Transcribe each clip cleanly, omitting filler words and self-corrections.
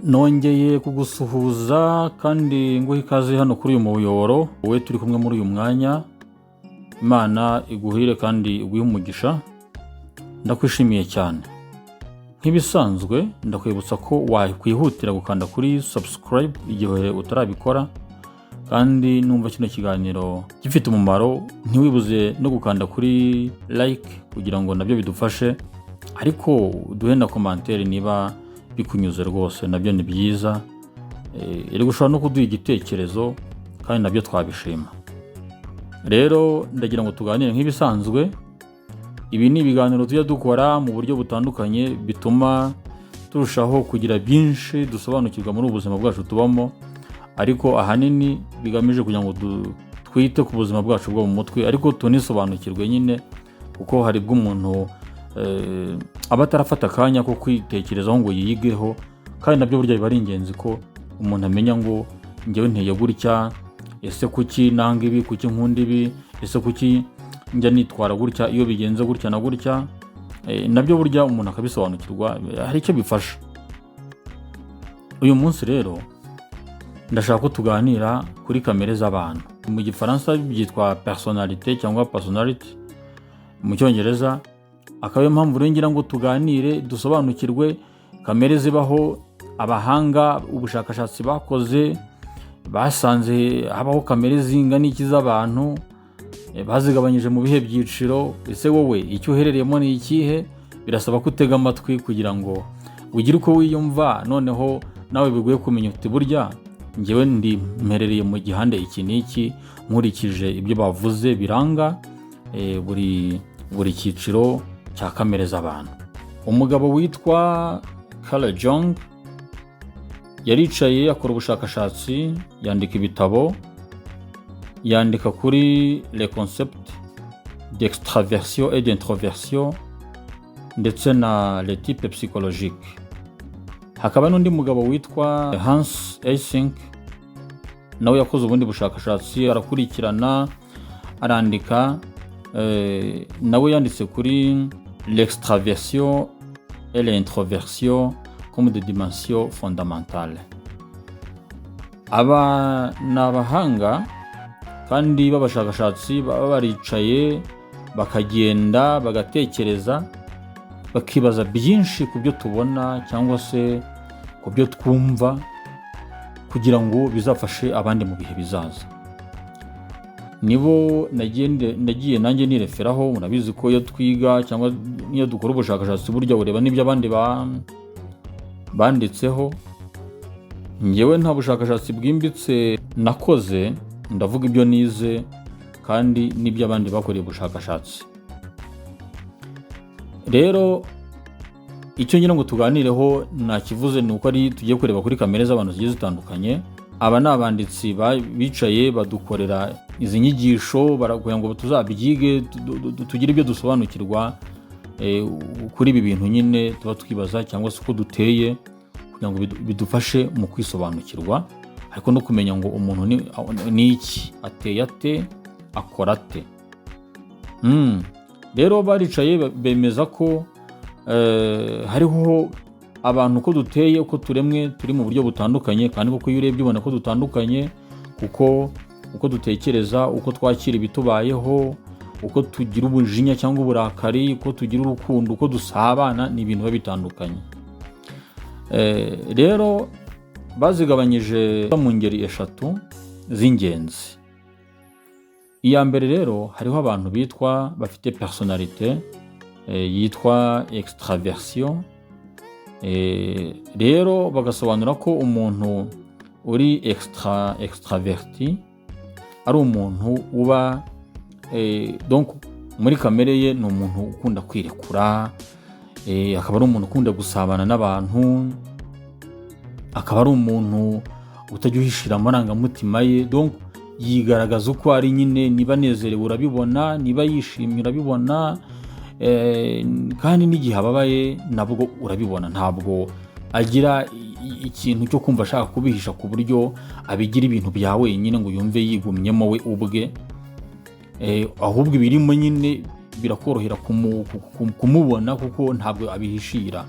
nongeye kugusuhuza kandi nguhe ikaze hano kuri uyu muyoboro wowe turi kumwe muri uyu mwanya. Imana iguhire kandi iguhe umugisha. Ndakwishimiye cyane. Nk'ibisanzwe ndakwibutsa ko wakwihutira gukanda kuri subscribe igihe utarabikora, kandi numva kino kiganiro gifite umumaro ntiwibuze no gukanda kuri like kugira ngo nabyo bidufashe, ariko duhe na commentaire niba bikunyuze rwose, nabyo ni byiza. Iri gushobora no kuduha igitekerezo kandi nabyo twabishima. Rero ndagira ngo tuganire nk'ibisanzwe. Ibi ni ibiganiro tujya dukora mu buryo butandukanye bituma turushaho kugira byinshi dusobanukirwa muri ubuzima bwacu tubamo, ariko ahanini bigamije kugira ngo twite ku buzima bwacu bwo mu mutwe, ariko tunisobanukirwe nyine, kuko hari bw'umuntu aba atarafata akanya ko kwitekerezaho ngo yiyigeho, kandi nabyo burya biba ari ingenzi ko umuntu amenya ngo njyewe nteye gutya, ese kuki nanga ibi, kuki nkunda ibi, ese kuki njya nitwara gutya iyo bigenze gutya na gutya. Nabyo burya umuntu akabisobanukirwa, hari icyo bifasha. Uyu munsi rero ndashaka ko tuganira kuri kamere z'abantu. Mu gifaransa byitwa personnalité cyangwa personality, mu cyongereza akaba ariyo mpamvu rero ngira ngo tuganire dusobanukirwe kamere zibaho. Abahanga ubushakashatsi bakoze basanze habaho kamere zingana iki z'abantu, bazigabanyije mu bihe byiciro. Ese wowe icyo uherereyemo ni ikihe? Birasaba ko utega amatwi kugira ngo ugire uko wiyumva, noneho nawe biguye kumenya uti burya njyewe mperereye mu gihande iki n'iki, nkurikije ibyo bavuze biranga buri cyiciro cya kamere z'abantu. Umugabo witwa Carl Jung yaricaye akora ubushakashatsi, yandika ibitabo, yandika kuri les concepts d'extraversion et d'introversion ndetse na les types psychologiques. Hakaba n'undi mugabo witwa Hans Eysenck, nawe yakoze ubundi bushakashatsi, arakurikirana arandika. Nawe yanditse kuri l'extraversion et l'introversion comme des dimensions fondamentales. Aba ni abahanga kandi b'abashakashatsi, baba baricaye bakagenda bagatekereza, bakibaza byinshi ku byo tubona cyangwa se ku byo twumva, kugira ngo bizafashe abandi mu bihe bizaza. Nibo nagiye nanjye nireferaho. Murabizi ko iyo twiga cyangwa niyo dukora ubushakashatsi burya ureba n'ibyo abandi banditseho. Njyewe nta bushakashatsi bwimbitse nakoze, ndavuga ibyo nize kandi n'ibyo abandi bakoreye ubushakashatsi. Rero icyo ngira ngo tuganireho nakivuze, ni uko ari tugiye kureba kuri kamere z'abantu zigiye zitandukanye. Aba ni abanditsi bicaye badukorera izi nyigisho, barakugira ngo tuzabyige, tugire ibyo dusobanukirwa kuri ibi bintu nyine tuba twibaza, cyangwa se uko duteye, kugira ngo bidufashe mu kwisobanukirwa, ariko no kumenya ngo umuntu ni iki, ateye ate, akora ate. Rero baricaye bemeza ko hariho abantu uko duteye, uko turemwe, turi mu buryo butandukanye, kandi kuko iyo urebye ubona ko dutandukanye, kuko uko dutekereza, uko twakira ibitubayeho, uko tugira ubujinya cyangwa uburakari, uko tugira urukundo, uko dusabana, ni ibintu biba bitandukanye. Rero bazigabanyije mu ngeri eshatu z'ingenzi. Iya mbere rero hariho abantu bafite personnalité yitwa extraversion. Rero bagasobanura ko umuntu uri extraverti ari umuntu uba donc muri kamere ye ni umuntu ukunda kwirekura, akaba ari umuntu ukunda gusabana n'abantu, akaba ari umuntu utajya uhishira amarangamutima ye, donc yigaragaza uko ari nyine. Niba anezerewe urabibona, niba yishimye urabibona, kandi n'igihe ababaye nabwo urabibona. Ntabwo agira ikintu cyo kumva ashaka kubihisha ku buryo abigira ibintu bya wenyine ngo yumve yigumyemo we ubwe, ahubwo ibirimo nyine birakorohera kumubona, kuko ntabwo abihishira.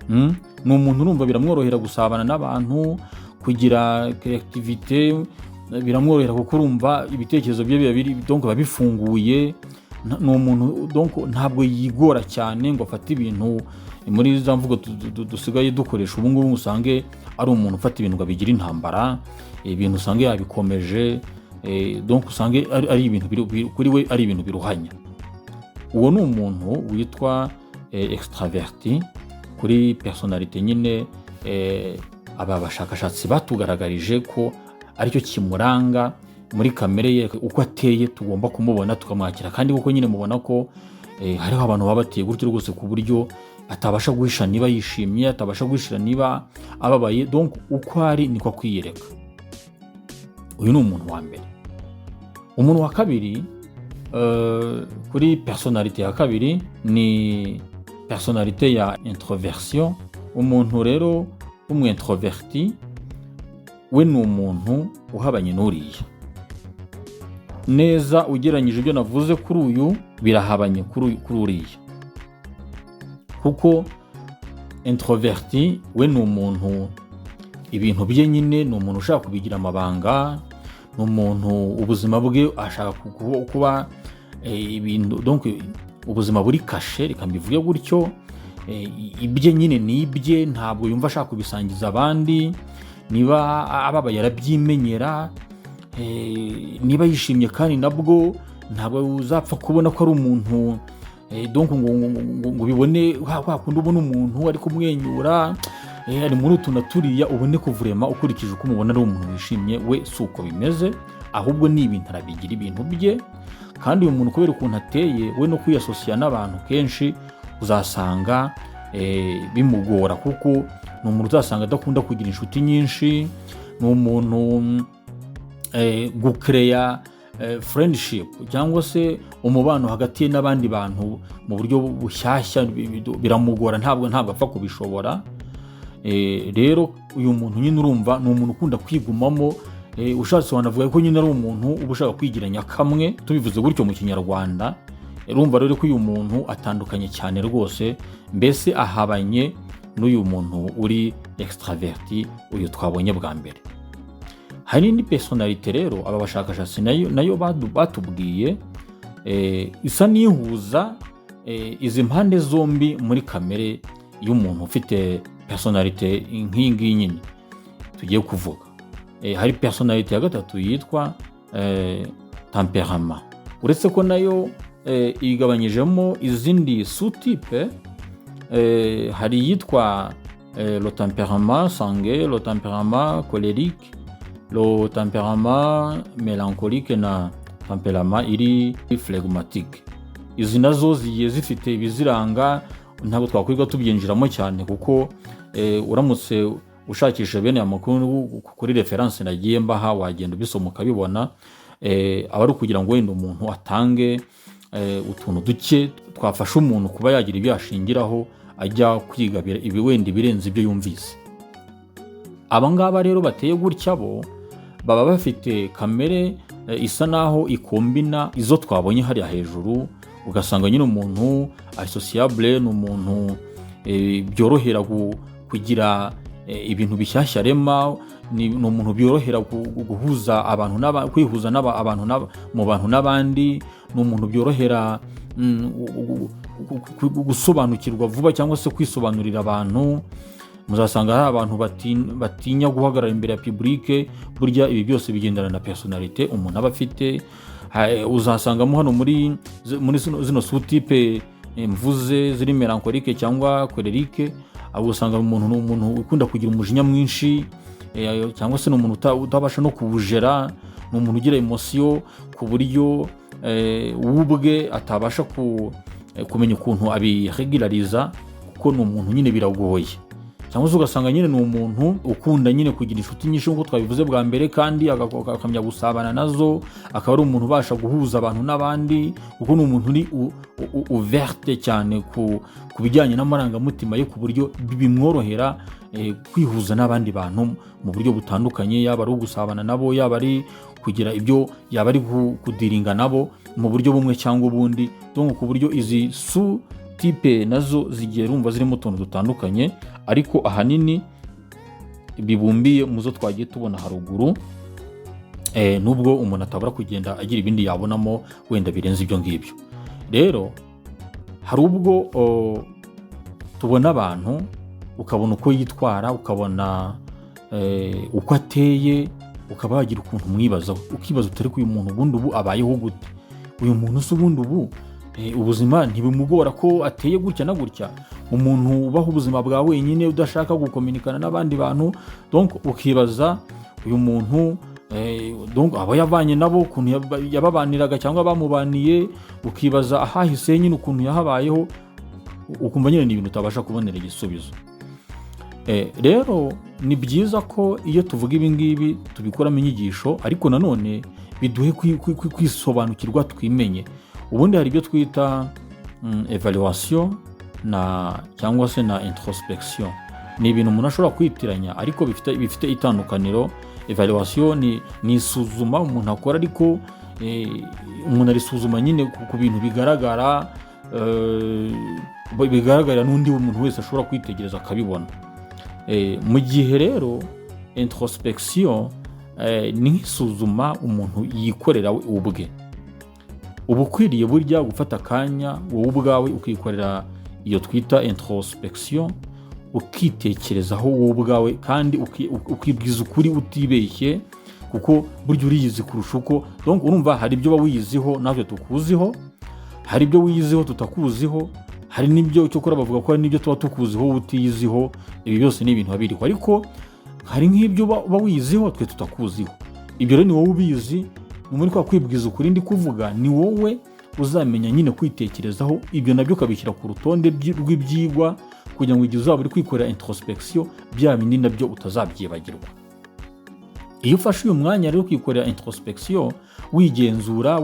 ni umuntu urumva biramworohera gusabana n'abantu, kugira creativity, biramworohera kuko urumva ibitekerezo bye biba bifunguye. Ni umuntu donc ntabwo yigora cyane ngo afate ibintu muri za mvugo dusigaye dukoresha ubu ngubu, usange ari umuntu ufata ibintu ngo abigira intambara, ibintu usange yabikomeje, donc usange ari ibintu kuri we ari ibintu biruhanya. Uwo ni umuntu witwa extraverti. Kuri personality nyine aba bashakashatsi batugaragarije ko aricyo kimuranga muri kamere ye, uko ateye tugomba kumubona tukamwakira, kandi kuko nyine mubona ko hariho abantu baba bateye gutyo rwose ku buryo atabasha guhisha niba yishimye, atabasha guhishira niba ababaye, donc uko ari niko akwiyereka. Uyu ni umuntu wa mbere. Umuntu wa kabiri, kuri personality ya kabiri, ni personality ya introversion. Umuntu rero w'umwintroverti we ni umuntu uhabanye n'uriya neza. Ugereranyije ibyo navuze kuri uyu, birahabanye kuri uriya, kuko introverti we ni umuntu ibintu bye nyine, ni umuntu ushaka kubigira amabanga, ni umuntu ubuzima bwe ashaka kuba ibintu, donc ubuzima buri kashe, reka mbivuge gutyo. Ibye nyine ni ibye, ntabwo yumva ashaka kubisangiza abandi. Niba ababaye arabyimenyera, niba yishimye kandi nabwo ntabwo uzapfa kubona ko ari umuntu donc ngo bibone wakunda ubona umuntu ari kumwenyura ari muri utu na turiya, ubone kuvurema ukurikije uko umubona ari umuntu wishimye. We si uko bimeze, ahubwo ni ibintu arabigira ibintu bye. Kandi uyu muntu kubera ukuntu ateye, we no kwiyasosiya n'abantu kenshi uzasanga bimugora, kuko ni umuntu uzasanga adakunda kugira inshuti nyinshi. Ni umuntu gucreya friendship cyangwa se umubano hagati ye n'abandi bantu mu buryo bushyashya biramugora, ntabwo apfa kubishobora. Rero uyu muntu nyine urumva ni umuntu ukunda kwigumamo. Ushatse wanavuga ko nyine ari umuntu uba ushaka kwigiranya kamwe, tubivuze gutyo mu Kinyarwanda. Urumva rero ko uyu muntu atandukanye cyane rwose, mbese ahabanye n'uyu muntu uri extraverti, uyu twabonye bwa mbere. Hari n'indi personality rero aba bashakashatsi nayo batubwiye isa n'ihuza izi mpande zombi muri kamere y'umuntu ufite personality nk'iyi ngiyi nyine tugiye kuvuga. Hari personality ya gatatu yitwa temperament. Uretse ko nayo igabanyijemo izindi sous-type, hari yitwa le tempérament sanguin, le tempérament colérique, le tempérament mélancolique na tempérament iri phlegmatique. Izi nazo zigiye zifite ibiziranga, ntabwo twakwiga tubyinjiramo cyane kuko uramutse ushakisha bene amakuru kuri reference nagiye mbaha wagenda ubisoma ukabibona. Aba ari kugira ngo wenda umuntu atange utuntu duke twafasha umuntu kuba yagira ibyo yashingiraho ajya kwiga ibi wenda ibirenze ibyo yumvise. Aba ngaba rero bateye gutya bo baba bafite kamere isa naho ikombina izo twabonye hariya hejuru. Ugasanga nyine umuntu ari sociable, ni umuntu byorohera kugira ibintu bishyashya arema, ni umuntu byorohera guhuza abantu kwihuza abantu mu bantu n'abandi, ni umuntu byorohera gusobanukirwa vuba cyangwa se kwisobanurira abantu. Muzasanga hari abantu batinya guhagarara imbere ya public. Burya ibi byose bigendana na personality umuntu aba afite. Uzasangamo hano muri zino sous-type mvuze ziri melancholique cyangwa colérique, abo usanga umuntu ni umuntu ukunda kugira umujinya mwinshi, cyangwa se ni umuntu utabasha no kubujera, ni umuntu ugira emotion ku buryo ubwe atabasha kumenya ukuntu abiregulariza, kuko ni umuntu nyine biragoye. Cyangwa se ugasanga nyine ni umuntu ukunda nyine kugira inshuti nyinshi nk'uko twabivuze bwa mbere, kandi akamenya gusabana nazo, akaba ari umuntu ubasha guhuza abantu n'abandi, kuko ni umuntu uri ouverte cyane ku bijyanye n'amarangamutima ye, ku buryo bimworohera kwihuza n'abandi bantu mu buryo butandukanye, yaba ari ugusabana nabo, yaba ari kugira ibyo yaba ari kudiringa nabo mu buryo bumwe cyangwa ubundi. Donc ku buryo izi type nazo zigiye rumva zirimo utuntu dutandukanye, ariko ahanini bibumbiye mu zo twagiye tubona haruguru, nubwo umuntu atabura kugenda agira ibindi yabonamo wenda birenze ibyo ngibyo. Rero hari ubwo tubona abantu ukabona uko yitwara, ukabona uko ateye, ukaba wagira ukuntu umwibazaho, ukibaza utari ko uyu muntu ubundi ubu abayeho gute, uyu muntu se ubundi ubu ubuzima ntibimugora ko ateye gutya na gutya, umuntu ubaho ubuzima bwa wenyine udashaka gukominikana n'abandi bantu. Donc ukibaza uyu muntu donc aba yavanye nabo ukuntu yababaniraga cyangwa bamubaniye, ukibaza ahahise nyine ukuntu yahabayeho, ukumva nyine ni ibintu utabasha kubonera igisubizo. Rero ni byiza ko iyo tuvuga ibi ngibi tubikoramo inyigisho, ariko nanone biduhe kwisobanukirwa, twimenye. Ubundi hari ibyo twita evaluation cyangwa se na introspection. Ni ibintu umuntu ashobora kwitiranya, ariko bifite itandukaniro. Evaluation ni isuzuma umuntu akora, ariko umuntu arisuzuma nyine ku bintu bigaragarira n'undi umuntu wese ashobora kwitegereza akabibona. Mu gihe rero introspection ni nk'isuzuma umuntu yikorera we ubwe. Uba ukwiriye burya gufata akanya wowe ubwawe ukikorera iyo twita introspection, ukitekerezaho wowe ubwawe kandi ukibwiza ukuri utibeshye, kuko burya uriyizi kurusha uko. Donc urumva hari ibyo uba wiyiziho natwe tukuziho, hari ibyo wiyiziho tutakuziho, hari n'ibyo cyo kora bavuga ko hari n'ibyo tuba tukuziho utiyiziho. Ibi byose ni ibintu babiriho, ariko hari nk'ibyo uba wiyiziho twe tutakuziho. Ibyo rero ni wowe ubizi, muri kwa kwibwiza ukuri ndi kuvuga, ni wowe uzamenya nyine kwitekerezaho. Ibyo nabyo ukabishyira ku rutonde rw'ibyigwa, kugira ngo igihe uzaba uri kwikorera introspection bya bindi nabyo utazabyibagirwa. Iyo ufashe uyu mwanya rero kwikorera introspection, wigenzura,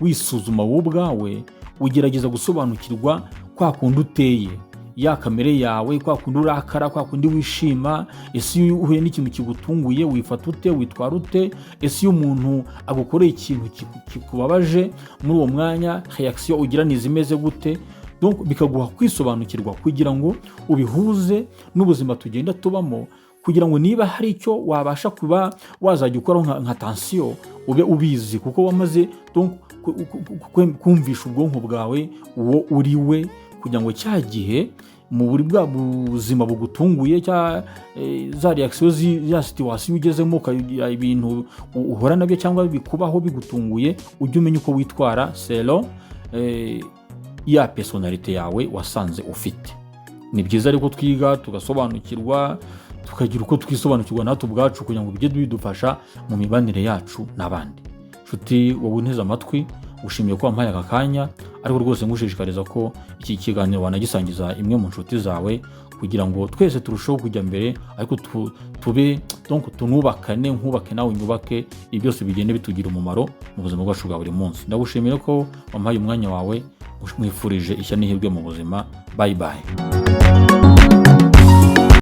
wisuzuma wowe ubwawe, ugerageza gusobanukirwa kwa kundi uteye, ya kamere yawe, kwa kundi urakara, kwa kundi wishima. Ese iyo uhuye n'ikintu kigutunguye wifata ute, witwara ute? Ese iyo umuntu agukoreye ikintu kikubabaje, muri uwo mwanya reaction ugira nizimeze gute? Donc bikaguha kwisobanukirwa kugira ngo ubihuze n'ubuzima tugenda tubamo, kugira ngo niba hari icyo wabasha kuba wazajya ukora nka tension ube ubizi, kuko wamaze donc kumvisha ubwonko bwawe uwo uri we, kugira ngo cya gihe mu buri bwa buzima bugutunguye za reaction ya situation ugezemo, ibintu uhora nabyo cyangwa bikubaho bigutunguye, ujye umenya uko witwara selon ya personalite yawe wasanze ufite. Ni byiza ariko twiga tugasobanukirwa, tukagira uko twisobanukirwa natwe ubwacu, kugira ngo bijye bidufasha mu mibanire yacu n'abandi. Nshuti wowe unteze amatwi, ushimiye ko wampaye aka kanya, ariko rwose ngushishikariza ko iki kiganiro wanagisangiza imwe mu nshuti zawe, kugira ngo twese turusheho kujya mbere, ariko tube donc tunubakane, nkubake nawe nyubake, ibi byose bigende bitugira umumaro mu buzima bwacu bwa buri munsi. Ndagushimiye ko wampaye umwanya wawe, mwifurije ishya n'ihirwe mu buzima. Bye bye.